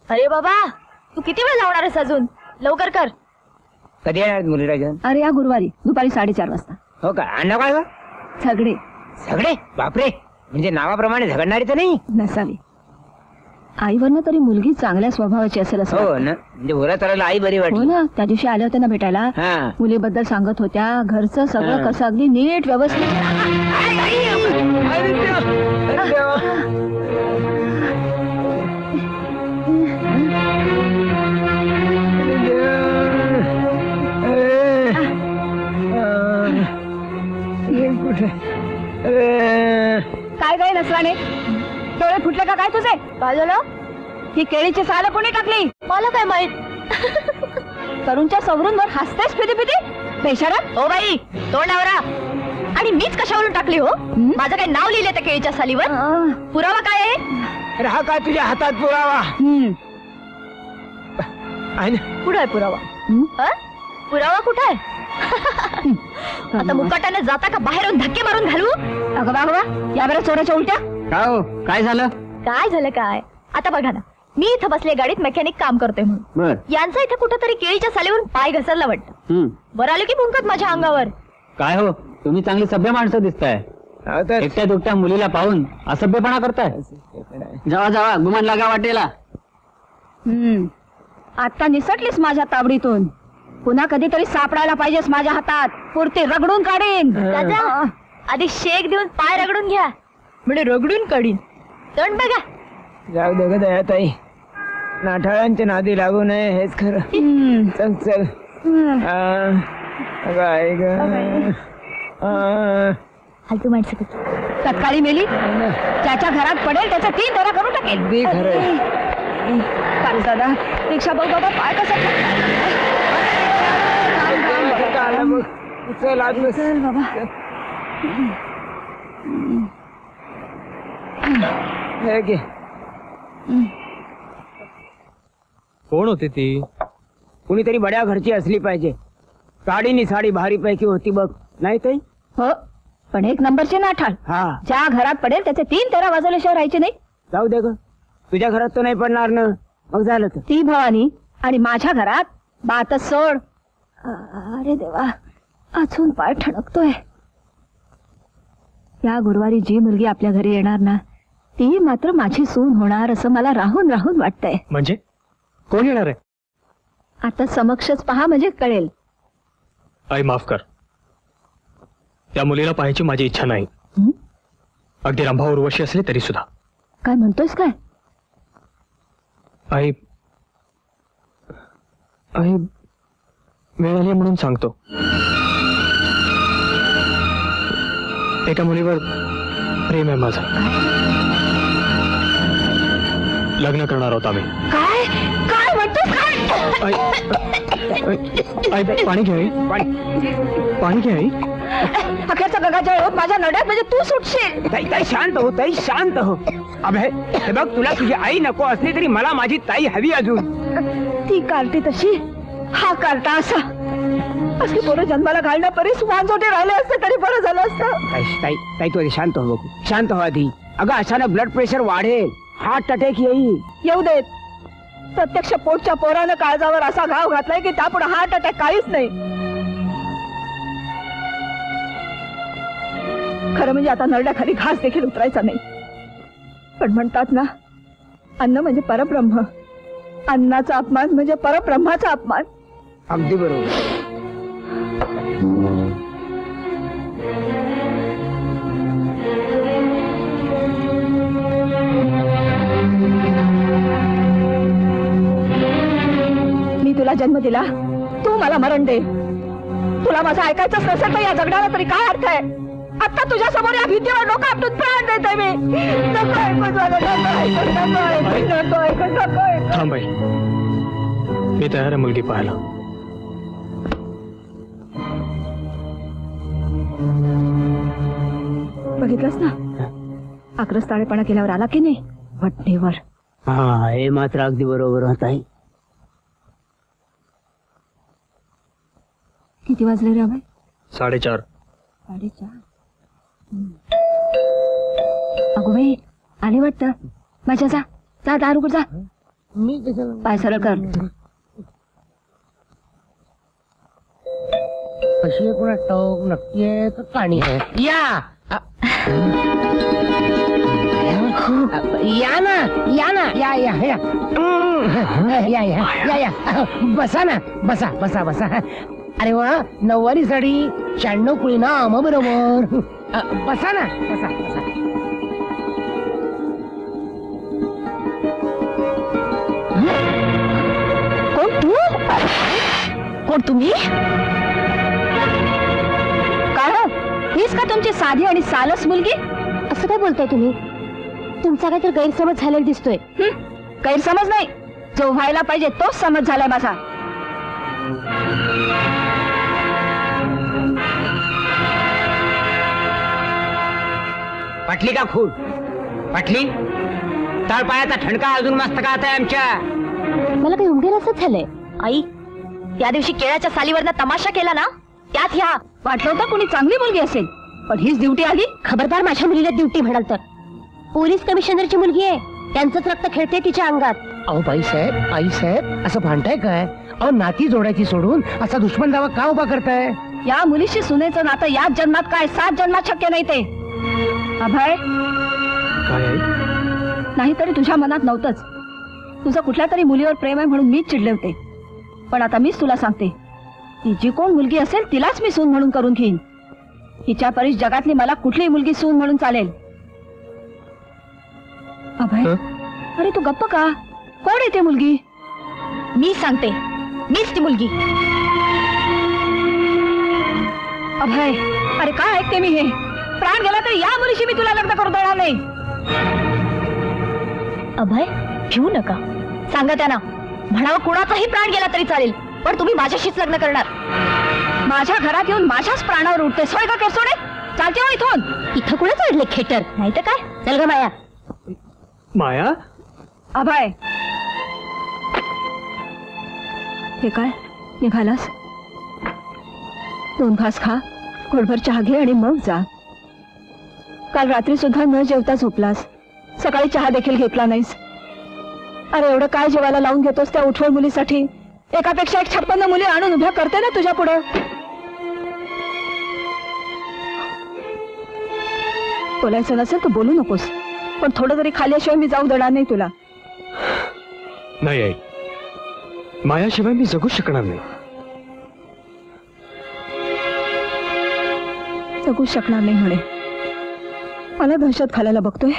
अरे बाबा, तू किती वेळ लावणार आहेस अजून? लवकर कर. कधी येणार मुलीराजन? अरे या गुरुवारी दुपारी 4:30 वाजता. हो का? अण्णा काय ग? झगडे. झगडे? बापरे, म्हणजे नावाप्रमाणे झगडणारी तर नाही नसावी. आईवरनं तरी मुलगी चांगल्या स्वभावाची असेल असं. हो ना, म्हणजे बोला तर आई बरी हो वाटली. ना, त्या दिवशी आल्या होत्या ना भेटायला. हा. मुलीबद्दल सांगत होत्या, घरचं सगळं कसं अगदी नीट व्यवस्थित. काय काय नसराने, डोळे फुटले का काय तुझे? काय झालं? ही केळीची साल कोणी टाकली? मला काय माहित. तरुणच्या सवरूंवर हसतेस फिदी फिदी बेशरम. O by, तोंडावरा. आणि मीच कशावरून टाकली हो? माझं काय नाव लिहिलंय त्या केळीच्या सालीवर? पुरावा काय आहे? अरे हा काय तुझ्या हातात पुरावा आहे ना? कुठं आहे पुरावा? पुरावा कुठं आहे? आता मुकाट्याने जाता का बाहेरून धक्के मारून घालू? अगं वा वा, या बरं चोराच्या उलट्या. काय झालं? काय झालं काय? आता बघा ना, मी इथं बसले गाडीत मेकॅनिक काम करतोय म्हणून. यांचा इथे कुठेतरी केळीच्या सालीवरून पाय घसरला वाटतं. बरं आले की भुंकत माझ्या अंगावर. काय हो, तुम्ही चांगली सभ्य माणसं दिसताय. एकट्या दुकट्या मुलीला पाहून असभ्यपणा करताय. जावा जावा, गुमान लागा वाटेला. आता निसटलीस माझ्या ताबडीतून. पुन्हा कधीतरी सापडायला पाहिजेस माझ्या हातात. पुरते रगडून काढीन. दादा, आधी शेक देऊन पाय रगडून घ्या, म्हणजे रगडून काढीन. तोंड बघा. जाऊ दे ग दयाताई, नाठाळांच्या नादी लागू नये हेच खरं. चल चल. फालतू माणसं तत्काळी मेली, ज्याच्या घरात पडेल त्याचा 3 तोरा करून टाकेल. अगदी खरं. दादा, रिक्षा बघ बाबा, पाय कसा चल आज चल बाबा. हे घे. कोण होती ती? कुणीतरी बड्या घरची असली पाहिजे. साडी नि साडी भारी पैकी होती बघ, नाही ताई? हो, पण 1 नंबरची नाठाळ. हा, ज्या घरात पडेल त्याचे 3 तोरा वाजवल्याशिवाय राहायचे नाही. जाऊ दे ग, तुझ्या घरात तर नाही पडणार ना. मग झालं तर. ती भवानी आणि माझ्या घरात बातच सोड. अरे देवा, अजून पाय ठणकतोय. या गुरुवारी जी मुलगी आपल्या घरी येणार ना, ती मात्र माझी सून होणार असं मला राहून राहून वाटतंय. म्हणजे कोण येणार आहे? आता समक्षच पहा म्हणजे कळेल. आई माफ कर, त्या मुलीला पाहायची माझी इच्छा नाही. अगदी रंभा उर्वशी असली तरी सुद्धा. काय म्हणतोयस काय? आई आई मिळाली म्हणून सांगतो. एका मुलीवर प्रेम आहे माझं. लग्न करणार आहोत आम्ही. काय काय म्हणतोस काय? आई पाणी घे. आई पाणी घे. आई अखेरचा गगाच्या वेळेत माझ्या नड्यात म्हणजे तू सुटशील. ताई ताई शांत हो, ताई शांत हो. अभय, हे बघ, तुला तुझी आई नको असली तरी मला माझी ताई हवी अजून. ती कार्टी तशी, हा कार्टा असा. असली पोरं जन्माला घालण्या परीस वांजोटे राहिले असते तरी बरं झालं असतं. ताई ताई तू आधी शांत हो बघू, शांत हो आधी. अगं अचानक ब्लड प्रेशर वाढेल, हार्ट अटॅक येईल. येऊ देत. प्रत्यक्ष पोटच्या पोरानं काळजावर असा घाव घातलाय की त्यापुढे हार्ट अटॅक काहीच नाही. खरं म्हणजे आता नरड्याखाली घास देखील उतरायचा नाही. पण म्हणतात ना, अन्न म्हणजे परब्रह्म. अन्नाचा अपमान म्हणजे परब्रह्माचा अपमान. अगदी बरोबर. मी तुला जन्म दिला, तू मला मरण दे. तुला माझं ऐकायचंच नसेल तर या जगण्याला तरी काय अर्थ आहे? आता तुझ्या समोर या भीतीवर डोकं आपटून प्राण देते मी. नको ऐकून झालं, नको ऐकून. थांब बाई, मी तयार आहे मुलगी पाहायला. बघितलंस ना, आक्रस्ताळेपणा केल्यावर आला की नाही वटणीवर. हा, हे मात्र अगदी बरोबर होत आहे. किती वाजले रे अभय? 4:30. 4:30. अगो बाई, आले वाटतं. माझ्या जा दार उघड जा. मी पाय सरळ कर. कशी आहे कोणा टोक नक्की आहे का काणी आहे या या ना या ना या या या या या या बसा ना बसा बसा बसा. अरे वा नऊवारी साडी 96 कुळी ना मग बरोबर. बसा ना बसा बसा. कोण तू? कोण तुम्ही? काय हो? हीच का तुमची साधी आणि सालस मुलगी? असं काय बोलताय तुम्ही? तुमचा काहीतरी गैरसमज झालेला दिसतोय. गैरसमज नाही, जो व्हायला पाहिजे तोच समज झालाय माझा. पटली का खून? पटली? तळपायाचा ठणका अजून मस्तकात आहे आमच्या. मला काही उमगेल असंच झालंय. आई, त्या दिवशी केळाच्या सालीवरनं तमाशा केला ना, त्यात ह्या वाटलं होतं कोणी चांगली मुलगी असेल, पण हीच ड्युटी आली. खबरदार माझ्या मुलीला ड्युटी म्हणाल तर. पोलीस कमिशनरची मुलगी आहे, त्यांचंच रक्त खेळते तिच्या अंगात. अहो बाई साहेब आई साहेब असं भांडताय काय? अहो नाती जोडायची सोडून असा दुश्मन दावा का उभा करताय? या मुलीशी सुनेचं नातं याच जन्मात काय 7 जन्मात शक्य नाही ते. अभय, नाहीतरी तुझ्या मनात नव्हतंच. तुझं कुठल्या तरी मुलीवर प्रेम आहे म्हणून मीच चिडले होते. पण आता मीच तुला सांगते, ती जी कोण मुलगी असेल तिलाच मी सून म्हणून करून घेईन. हिच्या परीस जगातली मला कुठलीही मुलगी सून म्हणून चालेल. अभय, अरे तू गप्प का? कोण आहे ती मुलगी? मी सांगते, मीच ती मुलगी. अभय, अरे काय ऐकते मी हे? प्राण गेला तरी या मुलीशी मी तुला लग्न करू देणार नाही. अभय, भिवू नका. सांगा त्यांना, म्हणावं कुणाचाही प्राण गेला तरी चालेल, पण तुम्ही माझ्याशीच लग्न करणार. माझ्या घरात येऊन माझ्याच प्राणावर उठते सोय का केसोडे? चालते हो इथून. इथं कुणाच वाढले खेटर? नाही तर काय. चल ग माया. माया, अभय, हे काय निघालास? 2 घास खा, घोटभर चहा घे आणि मग जा. काल रात्री सुद्धा न जेवता झोपलास, सकाळी चहा देखील घेतला नाहीस. अरे एवढं काय जेवायला लावून घेतोस त्या उठवळ मुलीसाठी? एकापेक्षा एक 56 मुली आणून उभ्या करते ना तुझ्या पुढे. बोलायचं नसेल तर बोलू नकोस, पण थोडं तरी खाल्ल्याशिवाय मी जाऊ देणार नाही तुला. नाही आई, मायाशिवाय मी जगू शकणार नाही. जगू शकणार नाही म्हणे. मला दहशत घालायला बघतोय.